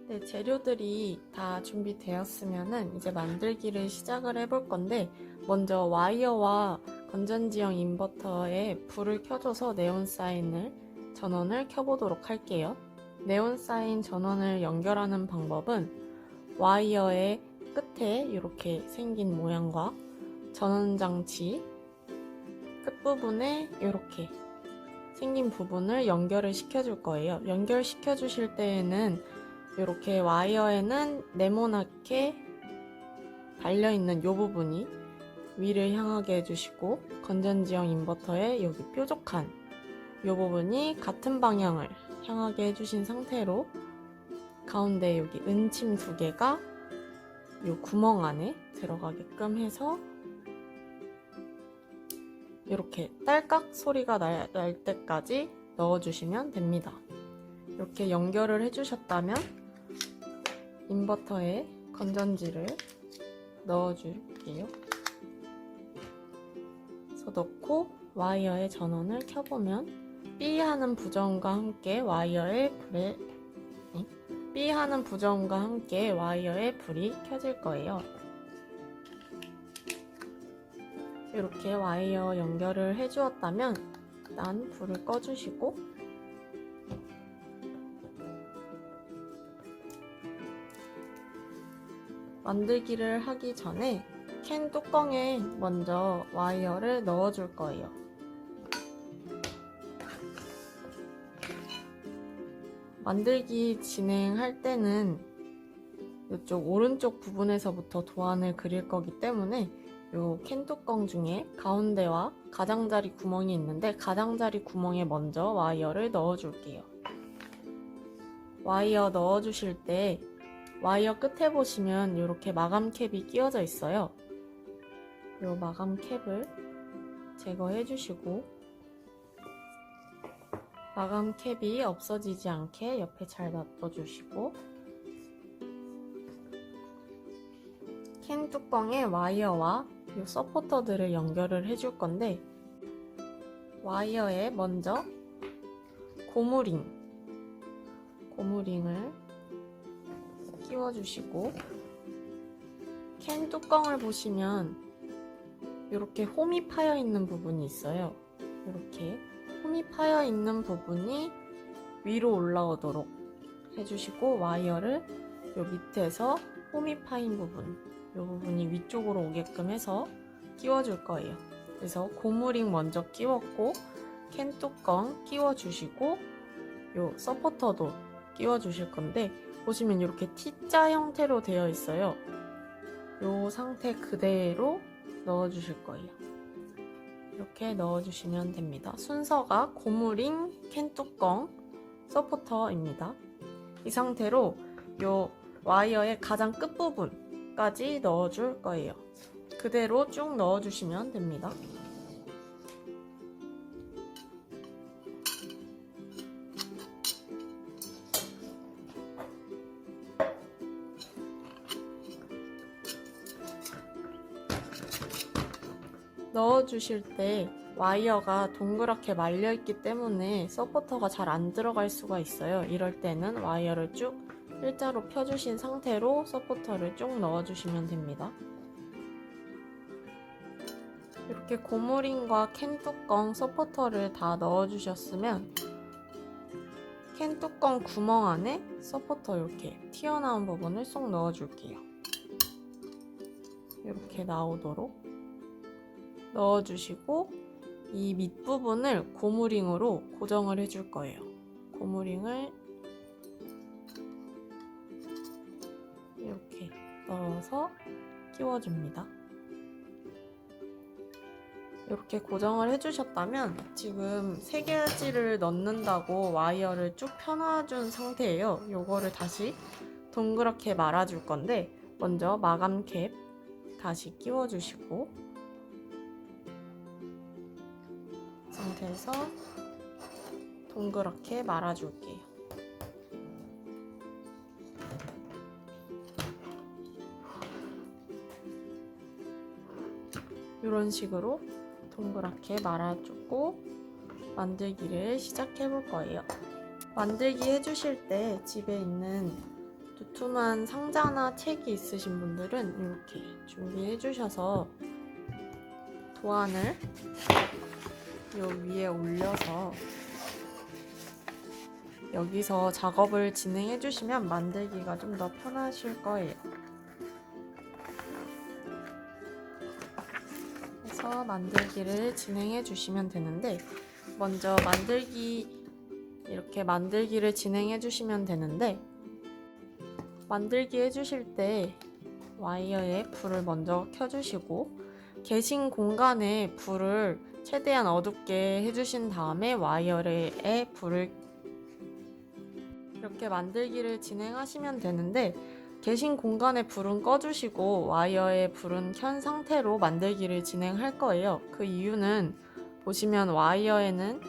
네, 재료들이 다 준비되었으면은 이제 만들기를 시작을 해볼 건데, 먼저 와이어와 건전지형 인버터에 불을 켜줘서 네온사인을 전원을 켜보도록 할게요. 네온사인 전원을 연결하는 방법은 와이어의 끝에 이렇게 생긴 모양과 전원장치 끝부분에 이렇게 생긴 부분을 연결을 시켜줄 거예요. 연결시켜 주실 때에는 이렇게 와이어에는 네모나게 달려있는 이 부분이 위를 향하게 해주시고, 건전지형 인버터의 여기 뾰족한 이 부분이 같은 방향을 향하게 해주신 상태로 가운데 여기 은침 2개가 이 구멍 안에 들어가게끔 해서 이렇게 딸깍 소리가 날 때까지 넣어주시면 됩니다. 이렇게 연결을 해주셨다면 인버터에 건전지를 넣어줄게요. 그래서 넣고 와이어의 전원을 켜보면 B 하는 부저음과 함께 와이어의 불이 켜질 거예요. 이렇게 와이어 연결을 해주었다면 일단 불을 꺼주시고, 만들기를 하기 전에 캔 뚜껑에 먼저 와이어를 넣어줄 거예요. 만들기 진행할 때는 이쪽 오른쪽 부분에서부터 도안을 그릴 거기 때문에 이 캔 뚜껑 중에 가운데와 가장자리 구멍이 있는데 가장자리 구멍에 먼저 와이어를 넣어줄게요. 와이어 넣어주실 때 와이어 끝에 보시면 이렇게 마감 캡이 끼워져 있어요. 이 마감 캡을 제거해 주시고, 마감 캡이 없어지지 않게 옆에 잘 놔둬주시고, 캔 뚜껑에 와이어와 이 서포터들을 연결을 해줄 건데, 와이어에 먼저 고무링을 끼워주시고, 캔 뚜껑을 보시면 이렇게 홈이 파여 있는 부분이 있어요. 이렇게 홈이 파여 있는 부분이 위로 올라오도록 해주시고, 와이어를 요 밑에서 홈이 파인 부분, 이 부분이 위쪽으로 오게끔 해서 끼워줄 거예요. 그래서 고무링 먼저 끼웠고, 캔 뚜껑 끼워주시고, 요 서포터도 끼워주실 건데, 보시면 이렇게 T자 형태로 되어 있어요. 이 상태 그대로 넣어주실 거예요. 이렇게 넣어주시면 됩니다. 순서가 고무링, 캔뚜껑, 서포터입니다. 이 상태로 이 와이어의 가장 끝부분까지 넣어줄 거예요. 그대로 쭉 넣어주시면 됩니다. 넣어주실 때 와이어가 동그랗게 말려있기 때문에 서포터가 잘 안 들어갈 수가 있어요. 이럴 때는 와이어를 쭉 일자로 펴주신 상태로 서포터를 쭉 넣어주시면 됩니다. 이렇게 고무링과 캔 뚜껑, 서포터를 다 넣어주셨으면 캔 뚜껑 구멍 안에 서포터 이렇게 튀어나온 부분을 쏙 넣어줄게요. 이렇게 나오도록 넣어주시고, 이 밑부분을 고무링으로 고정을 해줄 거예요. 고무링을 이렇게 넣어서 끼워줍니다. 이렇게 고정을 해주셨다면 지금 3개지를 넣는다고 와이어를 쭉 펴놔준 상태예요. 요거를 다시 동그랗게 말아줄 건데, 먼저 마감 캡 다시 끼워주시고, 상태에서 동그랗게 말아줄게요. 이런 식으로 동그랗게 말아주고 만들기를 시작해 볼 거예요. 만들기 해주실 때 집에 있는 두툼한 상자나 책이 있으신 분들은 이렇게 준비해 주셔서 도안을 요 위에 올려서 여기서 작업을 진행해 주시면 만들기가 좀 더 편하실 거예요. 그래서 만들기를 진행해 주시면 되는데, 먼저 이렇게 만들기를 진행해 주시면 되는데, 만들기 해주실 때 와이어에 불을 먼저 켜주시고 계신 공간에 불을 최대한 어둡게 해주신 다음에 와이어에 불을 이렇게 만들기를 진행하시면 되는데, 계신 공간에 불은 꺼주시고 와이어에 불은 켠 상태로 만들기를 진행할 거예요. 그 이유는 보시면 와이어에는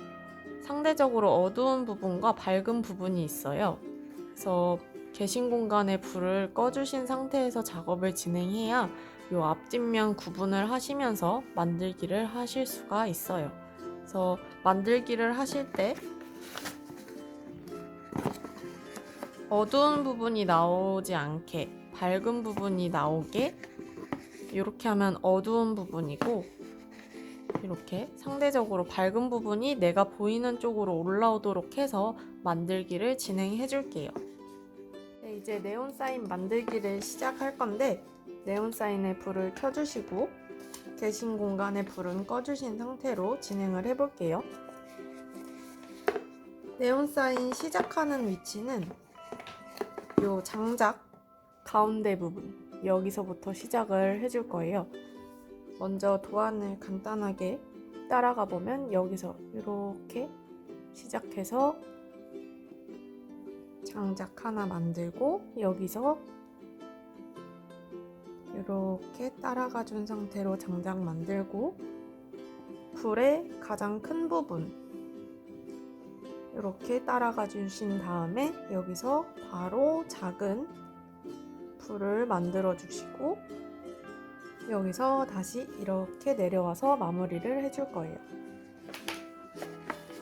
상대적으로 어두운 부분과 밝은 부분이 있어요. 그래서 계신 공간에 불을 꺼주신 상태에서 작업을 진행해야 이 앞뒷면 구분을 하시면서 만들기를 하실 수가 있어요. 그래서 만들기를 하실 때 어두운 부분이 나오지 않게 밝은 부분이 나오게 이렇게 하면 어두운 부분이고, 이렇게 상대적으로 밝은 부분이 내가 보이는 쪽으로 올라오도록 해서 만들기를 진행해 줄게요. 네, 이제 네온사인 만들기를 시작할 건데, 네온사인에 불을 켜주시고 계신 공간에 불은 꺼주신 상태로 진행을 해볼게요. 네온사인 시작하는 위치는 요 장작 가운데 부분, 여기서부터 시작을 해줄 거예요. 먼저 도안을 간단하게 따라가 보면 여기서 이렇게 시작해서 장작 하나 만들고, 여기서 이렇게 따라가 준 상태로 장작 만들고, 불의 가장 큰 부분 이렇게 따라가 주신 다음에 여기서 바로 작은 불을 만들어 주시고, 여기서 다시 이렇게 내려와서 마무리를 해줄 거예요.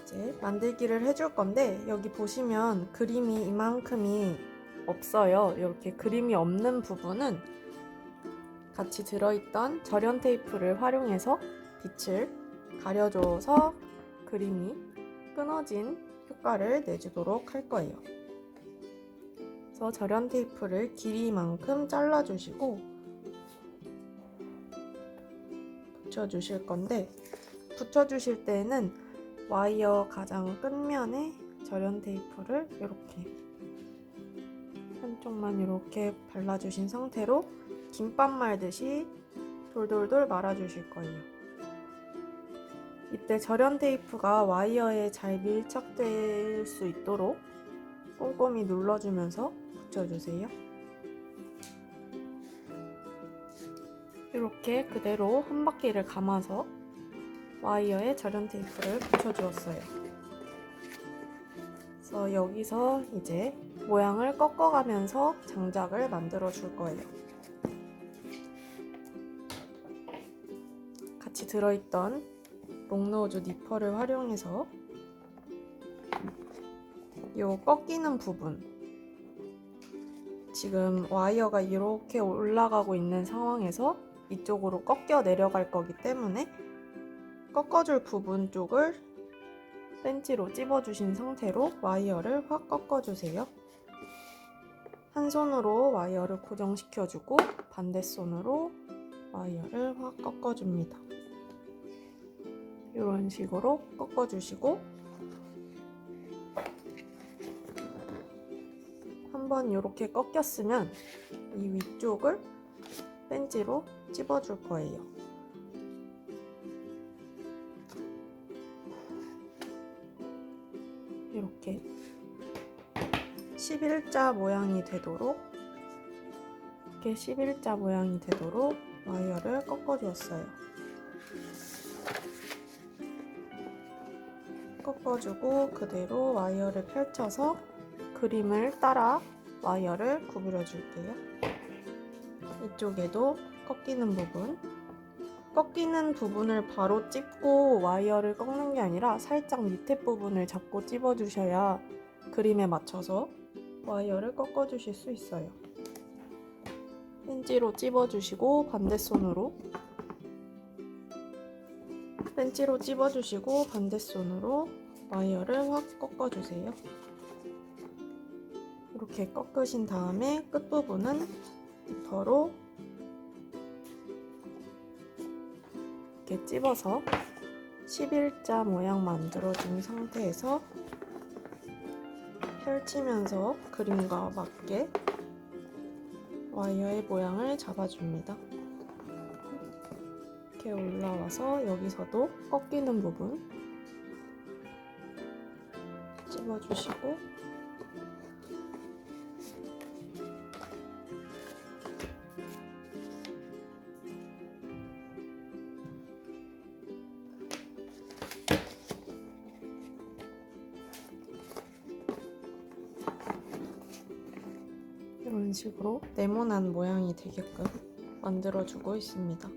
이제 만들기를 해줄 건데, 여기 보시면 그림이 이만큼이 없어요. 이렇게 그림이 없는 부분은 같이 들어있던 절연 테이프를 활용해서 빛을 가려줘서 그림이 끊어진 효과를 내주도록 할 거예요. 그래서 절연 테이프를 길이만큼 잘라주시고 붙여주실 건데, 붙여주실 때는 와이어 가장 끝면에 절연 테이프를 이렇게 한쪽만 이렇게 발라주신 상태로 김밥 말듯이 돌돌돌 말아주실 거예요. 이때 절연 테이프가 와이어에 잘 밀착될 수 있도록 꼼꼼히 눌러주면서 붙여주세요. 이렇게 그대로 한 바퀴를 감아서 와이어에 절연 테이프를 붙여주었어요. 그래서 여기서 이제 모양을 꺾어가면서 장작을 만들어 줄 거예요. 같이 들어있던 롱노즈 니퍼를 활용해서 이 꺾이는 부분, 지금 와이어가 이렇게 올라가고 있는 상황에서 이쪽으로 꺾여 내려갈 거기 때문에 꺾어줄 부분 쪽을 벤치로 찝어주신 상태로 와이어를 확 꺾어주세요. 한 손으로 와이어를 고정시켜주고 반대 손으로 와이어를 확 꺾어줍니다. 이런 식으로 꺾어주시고, 한번 이렇게 꺾였으면 이 위쪽을 벤치로 찝어줄 거예요. 이렇게 11자 모양이 되도록 와이어를 꺾어주었어요. 꺾어주고 그대로 와이어를 펼쳐서 그림을 따라 와이어를 구부려 줄게요. 이쪽에도 꺾이는 부분을 바로 찝고 와이어를 꺾는 게 아니라 살짝 밑에 부분을 잡고 찝어주셔야 그림에 맞춰서 와이어를 꺾어주실 수 있어요. 펜치로 찝어주시고 반대손으로 와이어를 확 꺾어주세요. 이렇게 꺾으신 다음에 끝부분은 니퍼로 이렇게 찝어서 11자 모양 만들어준 상태에서 펼치면서 그림과 맞게 와이어의 모양을 잡아줍니다. 이렇게 올라와서 여기서도 꺾이는 부분 찝어주시고 이런 식으로 네모난 모양이 되게끔 만들어주고 있습니다.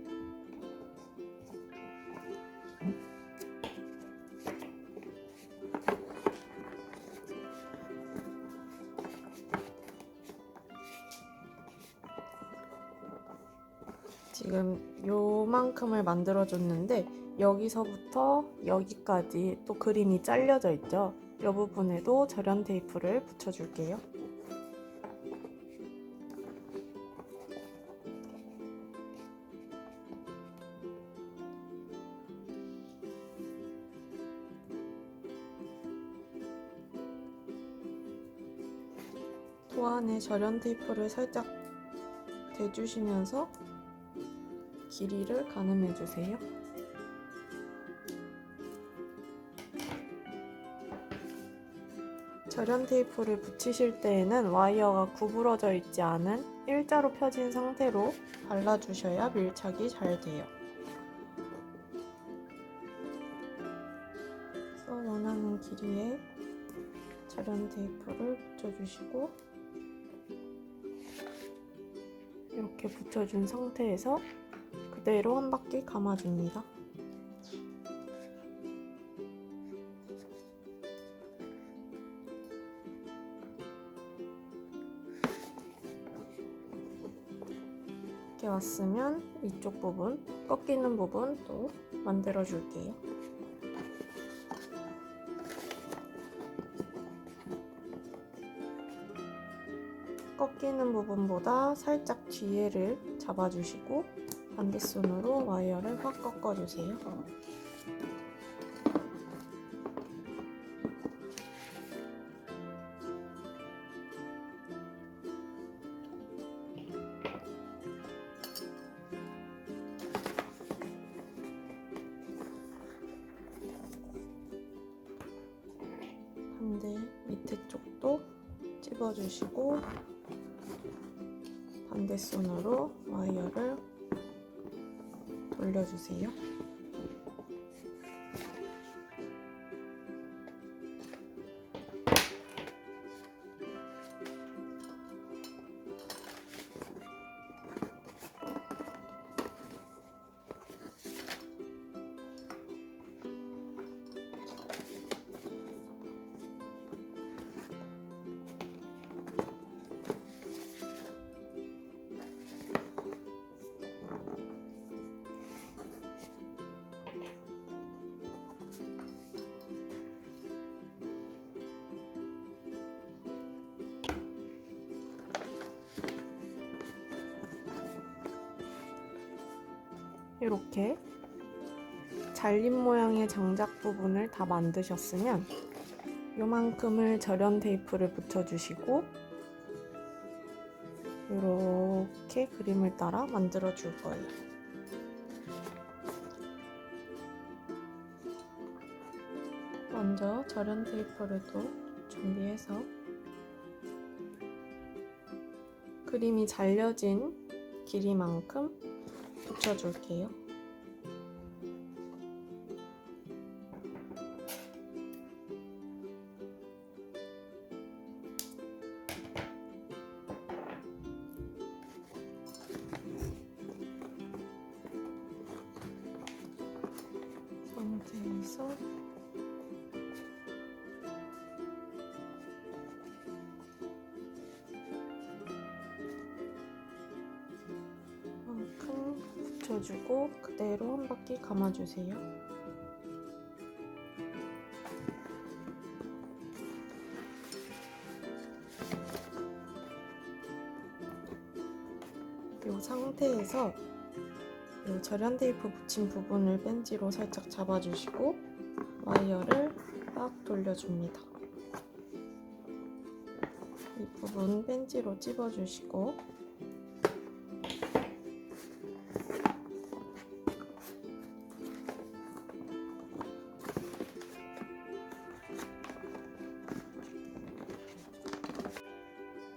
지금 요만큼을 만들어줬는데 여기서부터 여기까지 또 그림이 잘려져 있죠? 이 부분에도 절연 테이프를 붙여줄게요. 도안에 절연 테이프를 살짝 대주시면서 길이를 가늠해 주세요. 절연 테이프를 붙이실 때에는 와이어가 구부러져 있지 않은 일자로 펴진 상태로 발라주셔야 밀착이 잘 돼요. 그래서 원하는 길이의 절연 테이프를 붙여주시고 이렇게 붙여준 상태에서 그대로 한 바퀴 감아줍니다. 이렇게 왔으면 이쪽 부분, 꺾이는 부분 또 만들어 줄게요. 꺾이는 부분보다 살짝 뒤에를 잡아주시고 반대손으로 와이어를 확 꺾어주세요. 반대 밑에 쪽도 찝어주시고 반대손으로 와이어를 돌려주세요. 이렇게 잘린 모양의 장작 부분을 다 만드셨으면 요만큼을 절연 테이프를 붙여주시고 이렇게 그림을 따라 만들어 줄 거예요. 먼저 절연 테이프를 또 준비해서 그림이 잘려진 길이만큼 붙여줄게요. 상태에서 붙여주고 그대로 한 바퀴 감아주세요. 이 상태에서 이 절연 테이프 붙인 부분을 벤치로 살짝 잡아주시고 와이어를 딱 돌려줍니다. 이 부분 벤치로 찝어주시고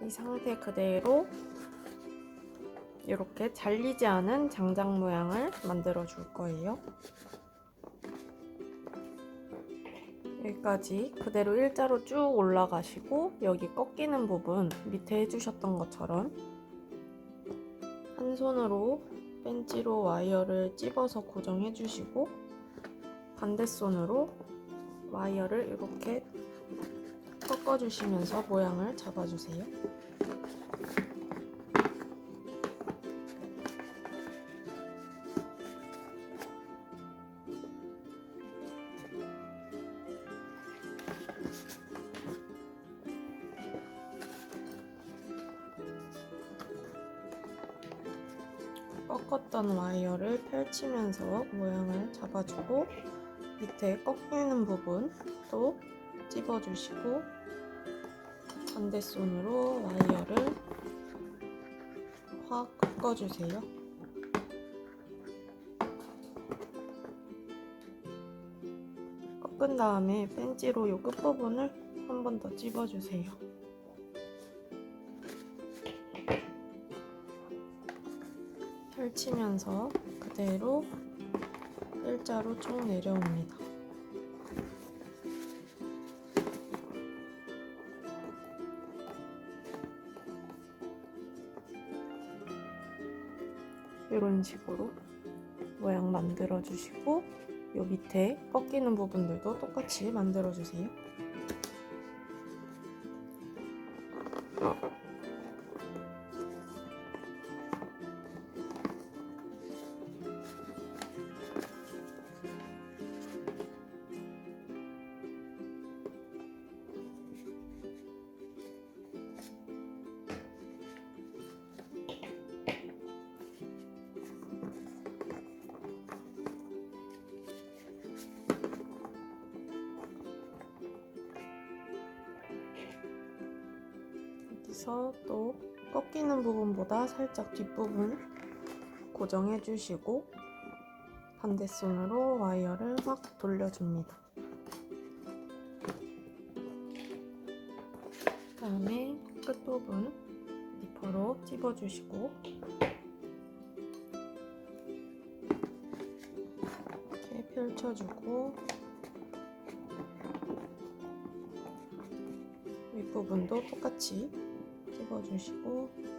이 상태 그대로 이렇게 잘리지 않은 장작 모양을 만들어 줄 거예요. 여기까지 그대로 일자로 쭉 올라가시고 여기 꺾이는 부분 밑에 해주셨던 것처럼 한 손으로 벤치로 와이어를 찝어서 고정해 주시고 반대 손으로 와이어를 이렇게 꺾어 주시면서 모양을 잡아 주세요. 꺾었던 와이어를 펼치면서 모양을 잡아주고 밑에 꺾이는 부분 또 찝어주시고 반대 손으로 와이어를 확 꺾어주세요. 꺾은 다음에 벤치로 이 끝부분을 한 번 더 찝어주세요. 펼치면서 그대로 일자로 쭉 내려옵니다. 이런 식으로 모양 만들어 주시고 요 밑에 꺾이는 부분들도 똑같이 만들어 주세요. 여기서 또 꺾이는 부분보다 살짝 뒷부분 고정해 주시고 반대 손으로 와이어를 확 돌려줍니다. 그다음에 끝부분 니퍼로 찝어주시고 이렇게 펼쳐주고 윗부분도 똑같이 찝어주시고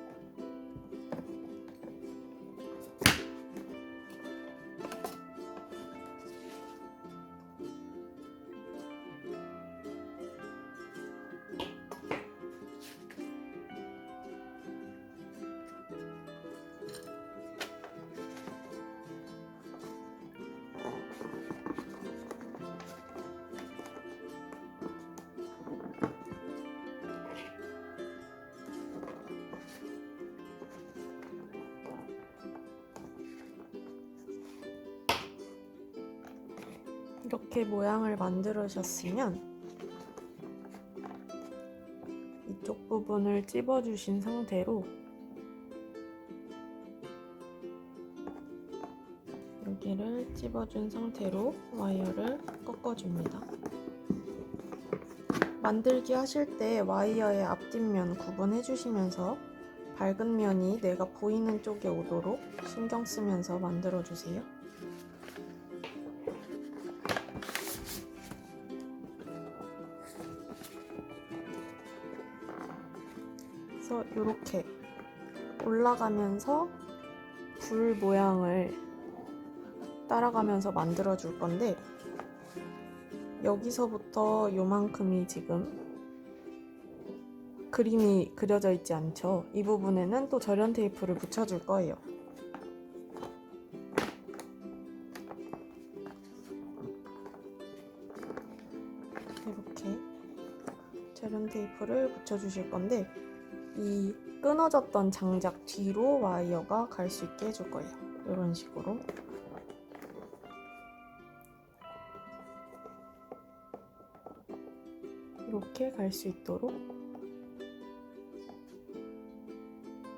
이렇게 모양을 만들으셨으면 이쪽 부분을 찝어주신 상태로 여기를 찝어준 상태로 와이어를 꺾어줍니다. 만들기 하실 때 와이어의 앞뒷면 구분해주시면서 밝은 면이 내가 보이는 쪽에 오도록 신경 쓰면서 만들어주세요. 그래서 이렇게 올라가면서 불 모양을 따라가면서 만들어 줄 건데 여기서부터 요만큼이 지금 그림이 그려져 있지 않죠? 이 부분에는 또 절연 테이프를 붙여줄 거예요. 절연 테이프를 붙여주실 건데 이 끊어졌던 장작 뒤로 와이어가 갈 수 있게 해줄 거예요. 이런 식으로. 이렇게 갈 수 있도록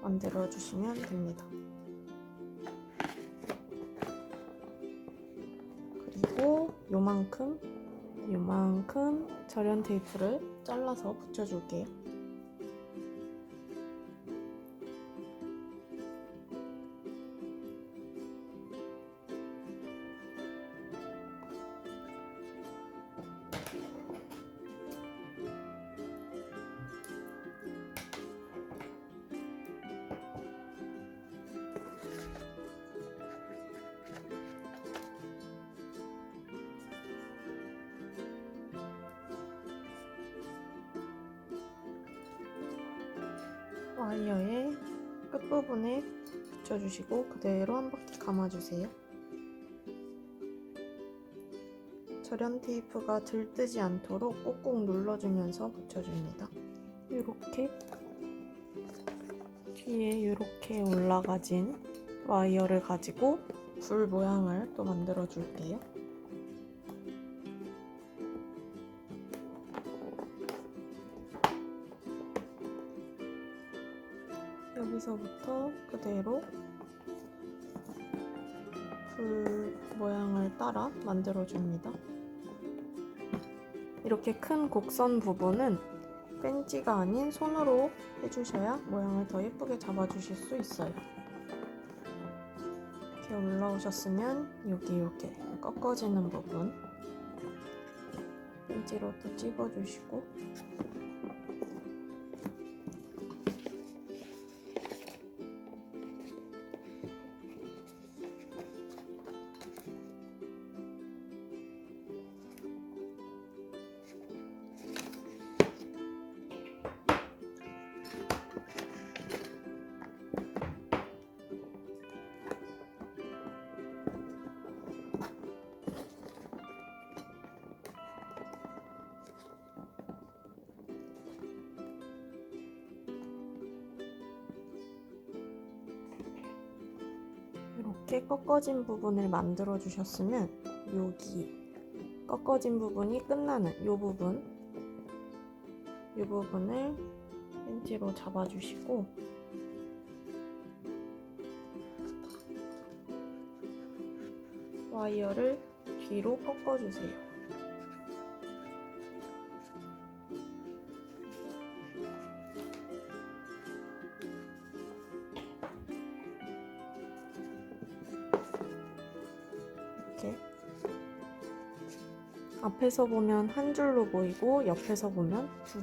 만들어 주시면 됩니다. 그리고 요만큼 절연 테이프를 잘라서 붙여줄게요. 와이어의 끝부분에 붙여주시고 그대로 한 바퀴 감아주세요. 절연 테이프가 들뜨지 않도록 꾹꾹 눌러주면서 붙여줍니다. 이렇게 뒤에 이렇게 올라가진 와이어를 가지고 불 모양을 또 만들어 줄게요. 여기서부터 그대로 불 모양을 따라 만들어줍니다. 이렇게 큰 곡선 부분은 펜치가 아닌 손으로 해주셔야 모양을 더 예쁘게 잡아주실 수 있어요. 이렇게 올라오셨으면 여기 이렇게 꺾어지는 부분 펜치로 또 찝어주시고 이렇게 꺾어진 부분을 만들어 주셨으면 여기 꺾어진 부분이 끝나는 이 부분을 펜치로 잡아주시고 와이어를 뒤로 꺾어주세요. 이렇게 앞에서 보면 한 줄로 보이고 옆에서 보면 두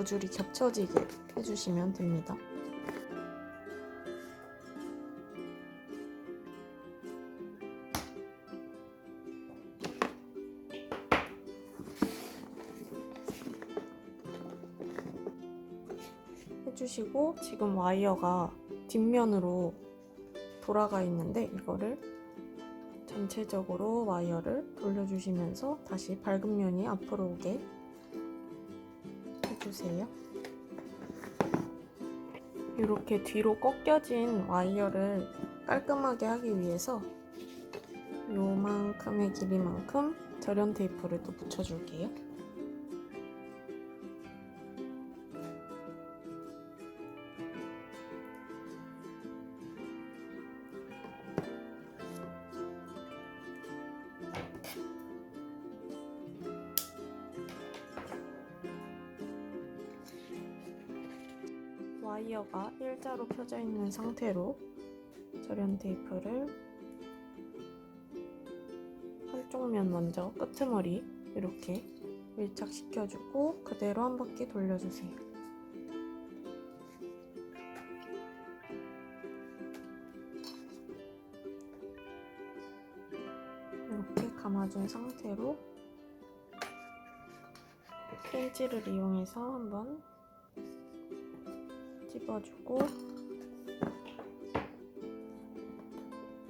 줄이 겹쳐지게 해주시면 됩니다. 해주시고 지금 와이어가 뒷면으로 돌아가 있는데 이거를 전체적으로 와이어를 돌려주시면서 다시 밝은 면이 앞으로 오게 해주세요. 이렇게 뒤로 꺾여진 와이어를 깔끔하게 하기 위해서 요만큼의 길이만큼 절연 테이프를 또 붙여줄게요. 와이어가 일자로 펴져 있는 상태로 절연 테이프를 한쪽 면 먼저 끄트머리 이렇게 밀착시켜주고 그대로 한 바퀴 돌려주세요. 이렇게 감아준 상태로 펜치를 이용해서 한번 찝어주고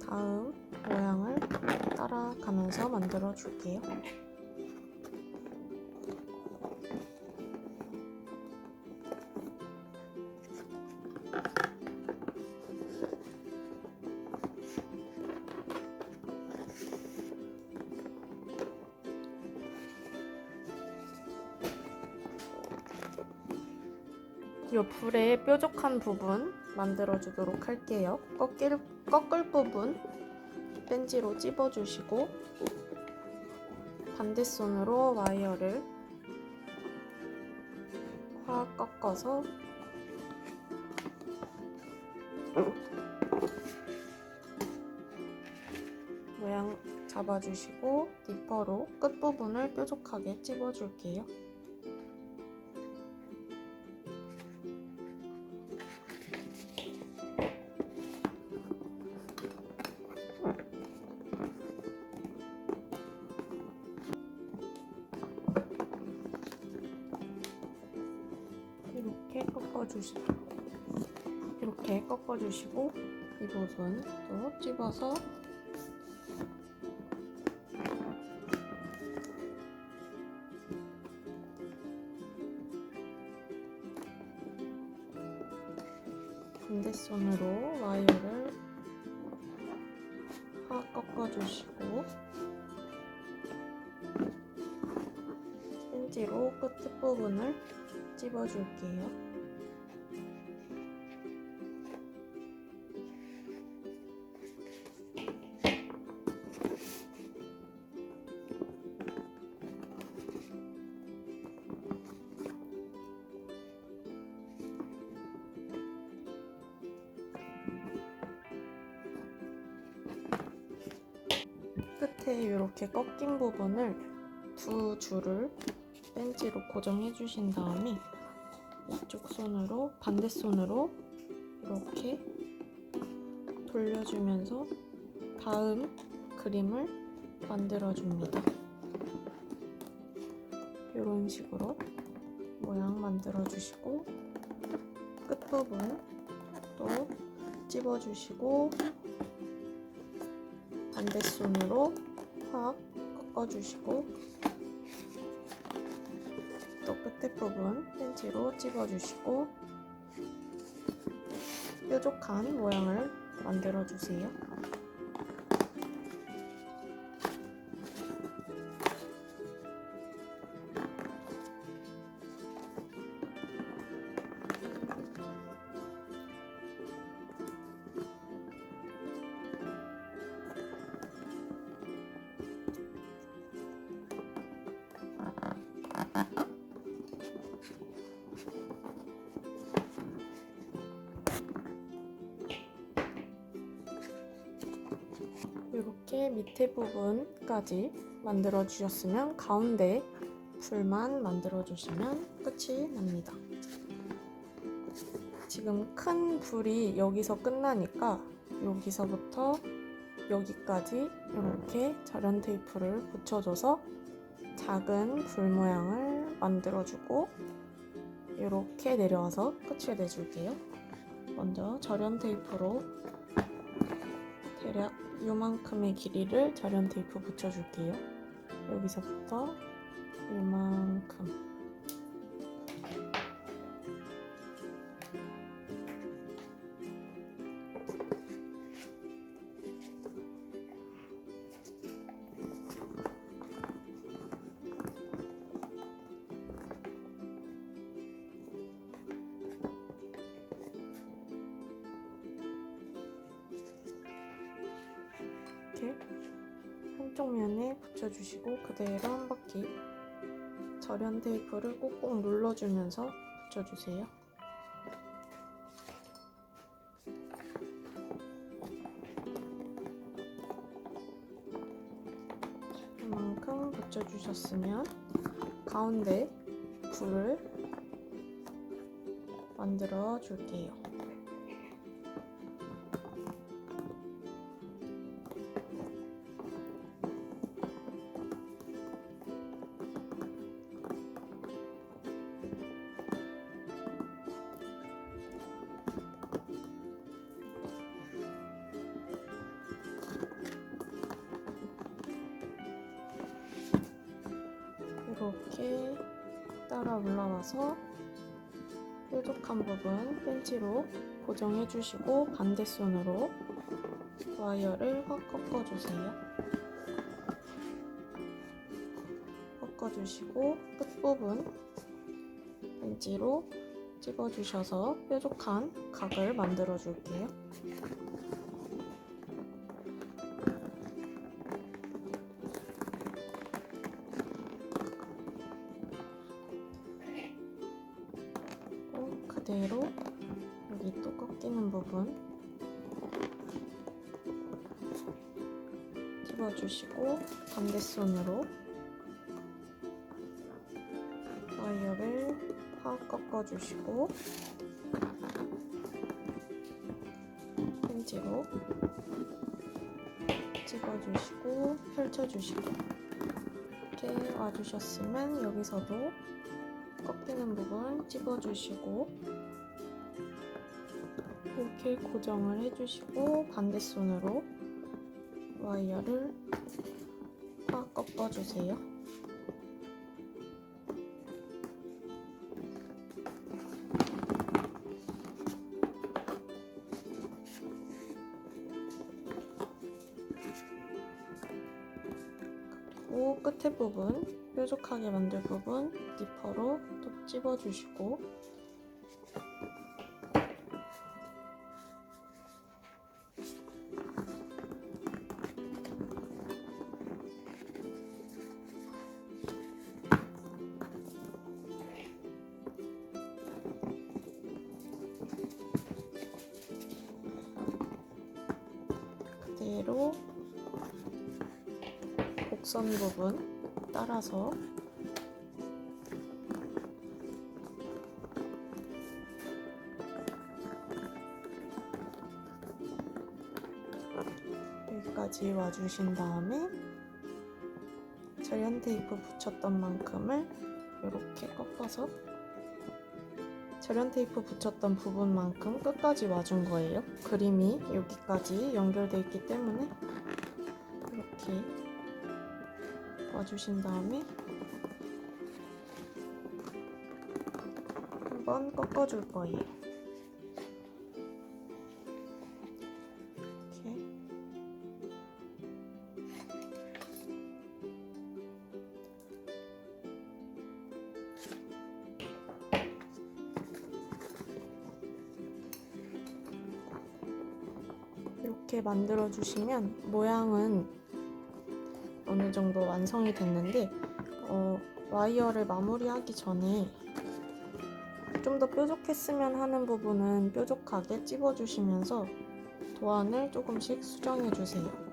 다음 모양을 따라가면서 만들어 줄게요. 이 불의 뾰족한 부분 만들어 주도록 할게요. 꺾을 부분 벤지로 찝어주시고 반대손으로 와이어를 확 꺾어서 모양 잡아주시고 니퍼로 끝부분을 뾰족하게 찝어줄게요. 이렇게 꺾어주시고 이 부분 또 찝어서 반대손으로 와이어를 확 꺾어주시고 펜지로 끝부분을 찝어줄게요. 끝에 이렇게 꺾인 부분을 두 줄을 벤치로 고정해 주신 다음에 이쪽 손으로 반대손으로 이렇게 돌려주면서 다음 그림을 만들어 줍니다. 이런 식으로 모양 만들어 주시고 끝부분 또 찝어 주시고 반대손으로 확 꺾어주시고 또 끝에 부분 펜치로 찝어주시고 뾰족한 모양을 만들어주세요. 이렇게 밑에 부분까지 만들어 주셨으면 가운데 불만 만들어 주시면 끝이 납니다. 지금 큰 불이 여기서 끝나니까 여기서부터 여기까지 이렇게 절연 테이프를 붙여줘서 작은 불 모양을 만들어주고 이렇게 내려와서 끝을 내줄게요. 먼저 절연 테이프로 대략 요만큼의 길이를 절연 테이프 붙여줄게요. 여기서부터 요만큼. 이렇게 한쪽 면에 붙여주시고 그대로 한 바퀴 절연 테이프를 꾹꾹 눌러주면서 붙여주세요. 이만큼 붙여주셨으면 가운데 불을 만들어 줄게요. 이렇게 따라 올라와서 뾰족한 부분 펜치로 고정해 주시고 반대손으로 와이어를 확 꺾어주세요. 꺾어주시고 끝부분 펜치로 찝어주셔서 뾰족한 각을 만들어 줄게요. 그대로 여기 또 꺾이는 부분 찝어주시고 반대손으로 와이어를 확 꺾어주시고 펜지로 찍어주시고 펼쳐주시고 이렇게 와주셨으면 여기서도 꺾이는 부분 찝어주시고 이렇게 고정을 해주시고 반대손으로 와이어를 확 꺾어주세요. 그리고 끝에 부분, 뾰족하게 만들 부분 니퍼로 또 찝어주시고 그대로 곡선 부분 따라서 여기까지 와주신 다음에 절연 테이프 붙였던 만큼을 이렇게 꺾어서 절연 테이프 붙였던 부분만큼 끝까지 와준 거예요. 그림이 여기까지 연결되어 있기 때문에 이렇게 와주신 다음에 한번 꺾어줄 거예요. 이렇게 이렇게 만들어 주시면 모양은 어느 정도 완성이 됐는데 와이어를 마무리하기 전에 좀 더 뾰족했으면 하는 부분은 뾰족하게 찝어주시면서 도안을 조금씩 수정해주세요.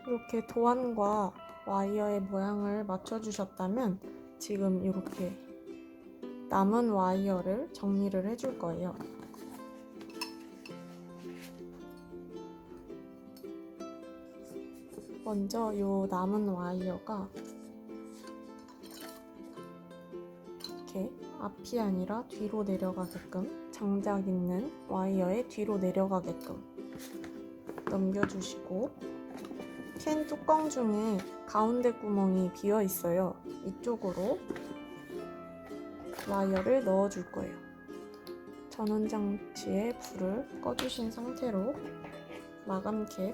이렇게 도안과 와이어의 모양을 맞춰주셨다면 지금 이렇게 남은 와이어를 정리를 해줄 거예요. 먼저 이 남은 와이어가 이렇게 앞이 아니라 뒤로 내려가게끔 장작 있는 와이어의 뒤로 내려가게끔 넘겨주시고 캔 뚜껑 중에 가운데 구멍이 비어 있어요. 이쪽으로 와이어를 넣어줄 거예요. 전원 장치에 불을 꺼주신 상태로 마감 캡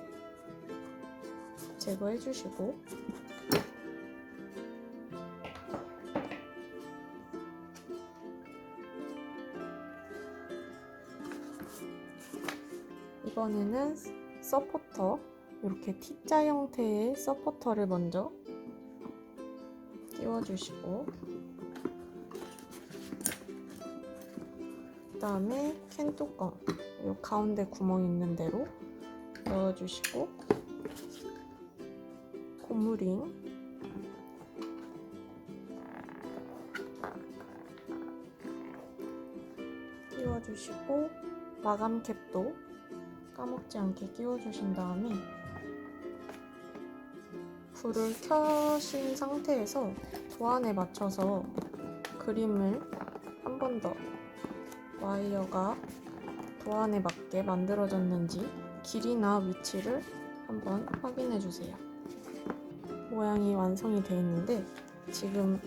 제거해 주시고 이번에는 서포터 이렇게 T자 형태의 서포터를 먼저 끼워주시고 그 다음에 캔 뚜껑 이 가운데 구멍 있는 대로 넣어주시고 고무링 끼워주시고 마감 캡도 까먹지 않게 끼워주신 다음에 불을 켜신 상태에서 도안에 맞춰서 그림을 한 번 더 와이어가 도안에 맞게 만들어졌는지 길이나 위치를 한번 확인해 주세요. 모양이 완성이 되어 있는데 지금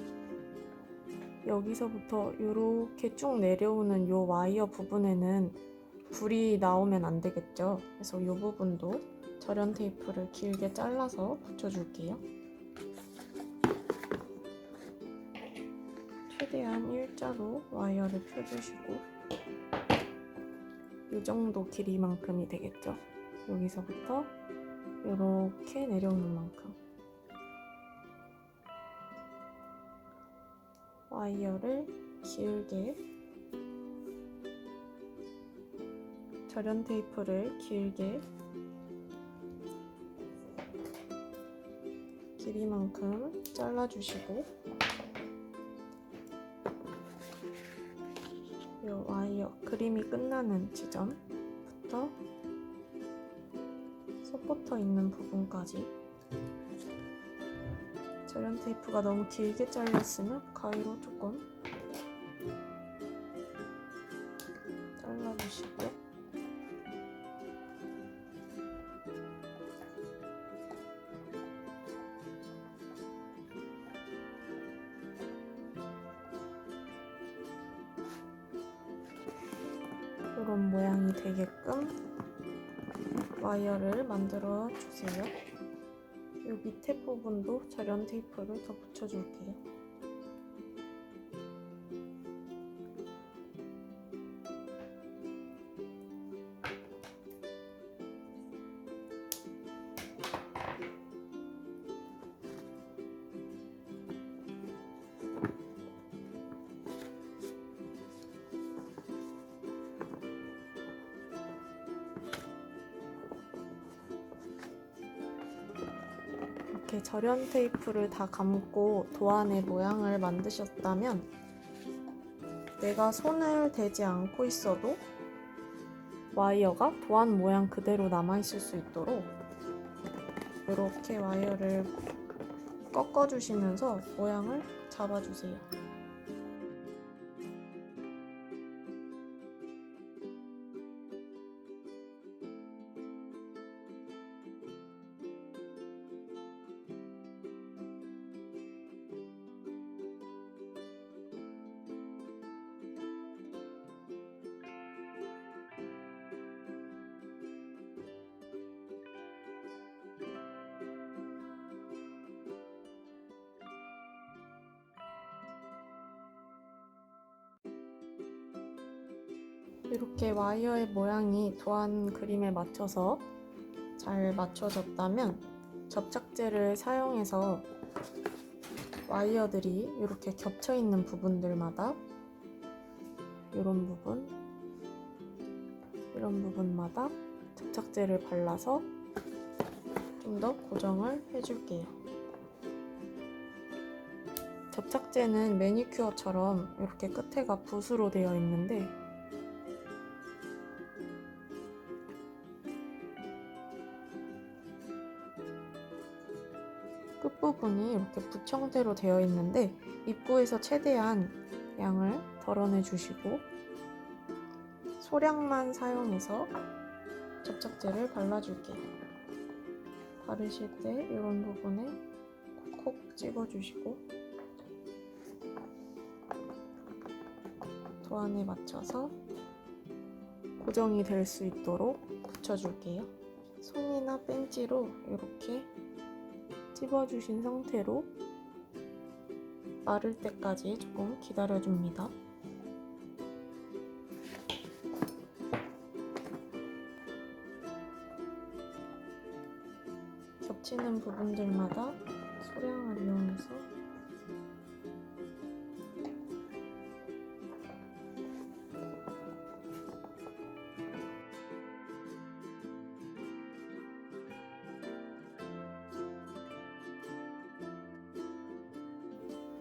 여기서부터 이렇게 쭉 내려오는 이 와이어 부분에는 불이 나오면 안 되겠죠. 그래서 이 부분도 절연 테이프를 길게 잘라서 붙여줄게요. 최대한 일자로 와이어를 펴주시고 이 정도 길이만큼이 되겠죠. 여기서부터 이렇게 내려오는 만큼 와이어를 길게 절연 테이프를 길게 길이만큼 잘라주시고 이 와이어 그림이 끝나는 지점부터 서포터 있는 부분까지 절연 테이프가 너무 길게 잘렸으면 가위로 조금 잘라주시고요. 이런 모양이 되게끔 와이어를 만들어 주세요. 이 밑에 부분도 절연 테이프를 더 붙여줄게요. 이렇게 절연 테이프를 다 감고 도안의 모양을 만드셨다면 내가 손을 대지 않고 있어도 와이어가 도안 모양 그대로 남아있을 수 있도록 이렇게 와이어를 꺾어주시면서 모양을 잡아주세요. 이렇게 와이어의 모양이 도안 그림에 맞춰서 잘 맞춰졌다면 접착제를 사용해서 와이어들이 이렇게 겹쳐 있는 부분들마다 이런 부분, 이런 부분마다 접착제를 발라서 좀 더 고정을 해줄게요. 접착제는 매니큐어처럼 이렇게 끝에가 붓으로 되어 있는데 끝부분이 이렇게 붓 형태로 되어 있는데 입구에서 최대한 양을 덜어내 주시고 소량만 사용해서 접착제를 발라줄게요. 바르실 때 이런 부분에 콕콕 찍어주시고 도안에 맞춰서 고정이 될 수 있도록 붙여줄게요. 손이나 벤치로 이렇게 찝어주신 상태로 마를 때까지 조금 기다려줍니다. 겹치는 부분들마다 소량을 이용해서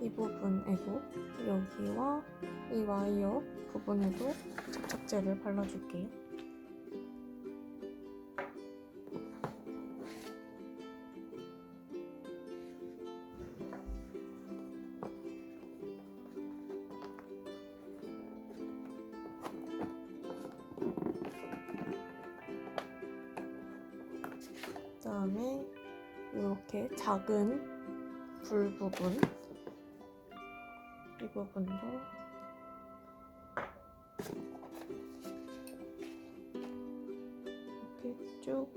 이 부분에도 여기와 이 와이어 부분에도 접착제를 발라줄게요. 그다음에 이렇게 작은 불 부분, 이 부분도 이렇게 쭉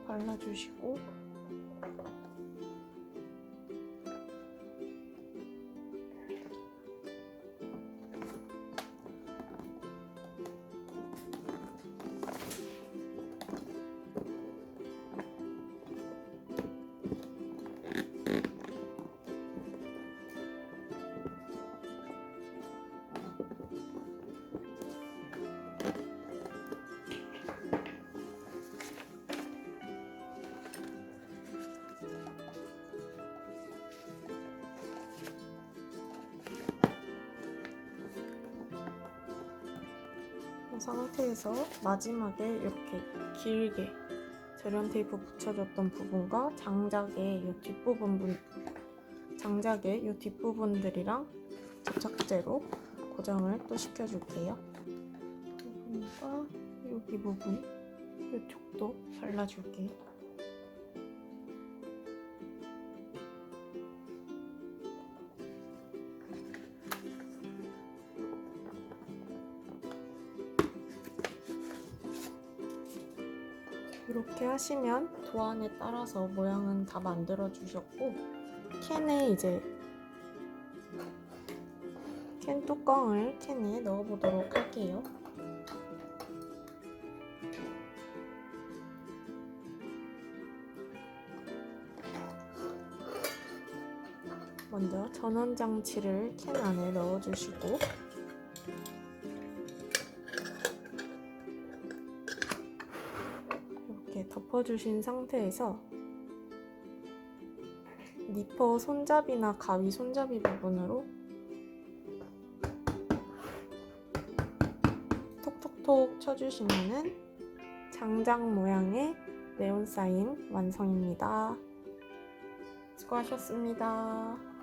발라주시고, 이 상태에서 마지막에 이렇게 길게 절연 테이프 붙여줬던 부분과 장작의 이 뒷부분들이랑 접착제로 고정을 또 시켜줄게요. 부분과 여기 부분, 이쪽도 발라줄게요. 이렇게 하시면 도안에 따라서 모양은 다 만들어 주셨고, 캔에 이제 캔 뚜껑을 캔에 넣어 보도록 할게요. 먼저 전원 장치를 캔 안에 넣어 주시고, 이렇게 덮어주신 상태에서 니퍼 손잡이나 가위 손잡이 부분으로 톡톡톡 쳐주시면은 장작 모양의 네온 사인 완성입니다. 수고하셨습니다.